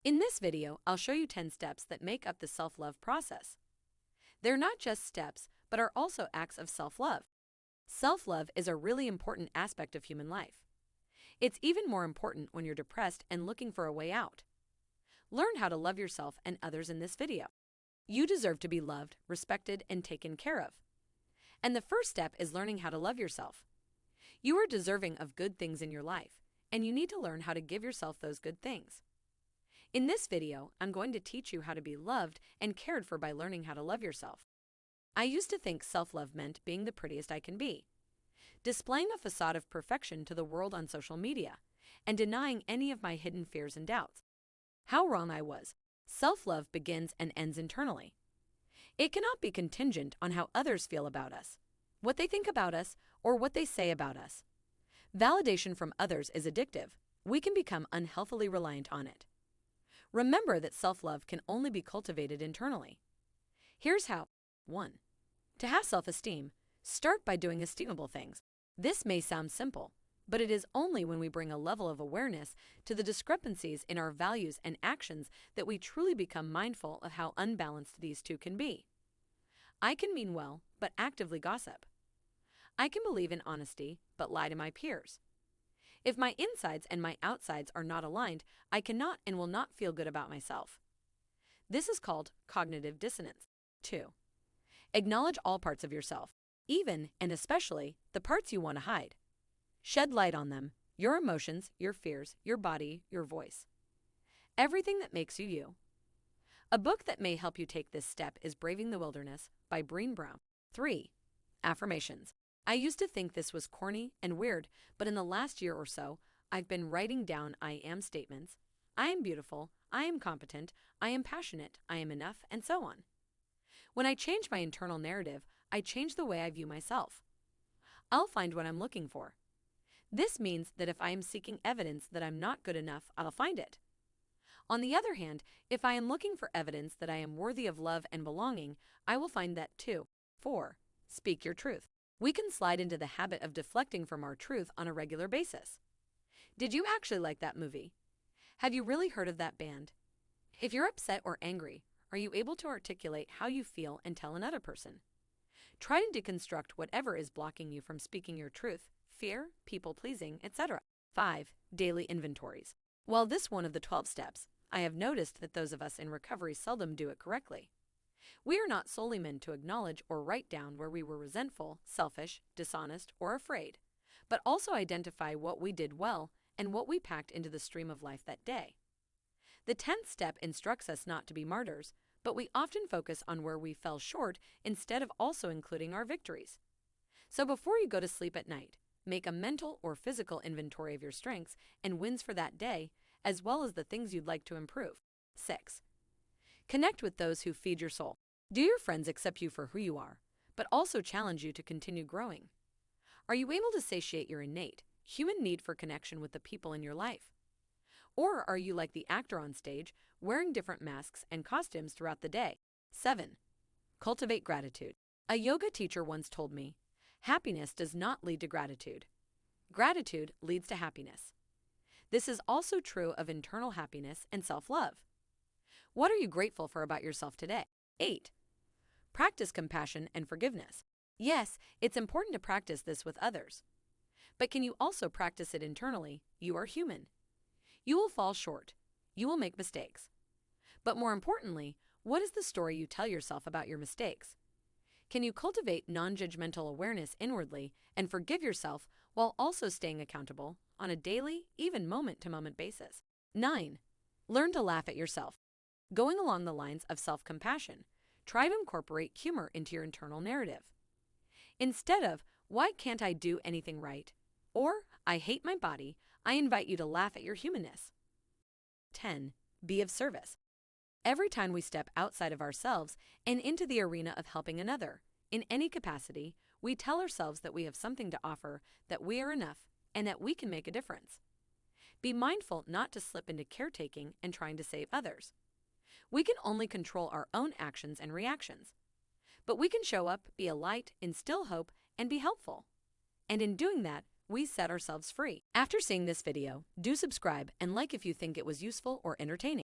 In this video, I'll show you 10 steps that make up the self-love process. They're not just steps, but are also acts of self-love. Self-love is a really important aspect of human life. It's even more important when you're depressed and looking for a way out. Learn how to love yourself and others in this video. You deserve to be loved, respected, and taken care of. And the first step is learning how to love yourself. You are deserving of good things in your life, and you need to learn how to give yourself those good things. In this video, I'm going to teach you how to be loved and cared for by learning how to love yourself. I used to think self-love meant being the prettiest I can be, displaying a facade of perfection to the world on social media, and denying any of my hidden fears and doubts. How wrong I was. Self-love begins and ends internally. It cannot be contingent on how others feel about us, what they think about us, or what they say about us. Validation from others is addictive. We can become unhealthily reliant on it. Remember that self-love can only be cultivated internally. Here's how. 1. To have self-esteem, start by doing esteemable things. This may sound simple, but it is only when we bring a level of awareness to the discrepancies in our values and actions that we truly become mindful of how unbalanced these two can be. I can mean well, but actively gossip. I can believe in honesty, but lie to my peers. If my insides and my outsides are not aligned, I cannot and will not feel good about myself. This is called cognitive dissonance. 2. Acknowledge all parts of yourself, even and especially the parts you want to hide. Shed light on them, your emotions, your fears, your body, your voice. Everything that makes you you. A book that may help you take this step is Braving the Wilderness by Brené Brown. 3. Affirmations. I used to think this was corny and weird, but in the last year or so, I've been writing down I am statements. I am beautiful, I am competent, I am passionate, I am enough, and so on. When I change my internal narrative, I change the way I view myself. I'll find what I'm looking for. This means that if I am seeking evidence that I'm not good enough, I'll find it. On the other hand, if I am looking for evidence that I am worthy of love and belonging, I will find that too. 4. Speak your truth. We can slide into the habit of deflecting from our truth on a regular basis. Did you actually like that movie? Have you really heard of that band? If you're upset or angry, are you able to articulate how you feel and tell another person? Try to deconstruct whatever is blocking you from speaking your truth, fear, people-pleasing, etc. 5. Daily inventories. While this one of the 12 steps, I have noticed that those of us in recovery seldom do it correctly. We are not solely meant to acknowledge or write down where we were resentful, selfish, dishonest, or afraid, but also identify what we did well and what we packed into the stream of life that day. The 10th step instructs us not to be martyrs, but we often focus on where we fell short instead of also including our victories. So before you go to sleep at night, make a mental or physical inventory of your strengths and wins for that day, as well as the things you'd like to improve. 6. Connect with those who feed your soul. Do your friends accept you for who you are, but also challenge you to continue growing? Are you able to satiate your innate, human need for connection with the people in your life? Or are you like the actor on stage, wearing different masks and costumes throughout the day? 7. Cultivate gratitude. A yoga teacher once told me, happiness does not lead to gratitude. Gratitude leads to happiness. This is also true of internal happiness and self-love. What are you grateful for about yourself today? 8. Practice compassion and forgiveness. Yes, it's important to practice this with others. But can you also practice it internally? You are human. You will fall short. You will make mistakes. But more importantly, what is the story you tell yourself about your mistakes? Can you cultivate non-judgmental awareness inwardly and forgive yourself while also staying accountable on a daily, even moment-to-moment basis? 9. Learn to laugh at yourself. Going along the lines of self-compassion, try to incorporate humor into your internal narrative. Instead of, why can't I do anything right? Or, I hate my body, I invite you to laugh at your humanness. 10. Be of service. Every time we step outside of ourselves and into the arena of helping another, in any capacity, we tell ourselves that we have something to offer, that we are enough, and that we can make a difference. Be mindful not to slip into caretaking and trying to save others. We can only control our own actions and reactions. But we can show up, be a light, instill hope, and be helpful. And in doing that, we set ourselves free. After seeing this video, do subscribe and like if you think it was useful or entertaining.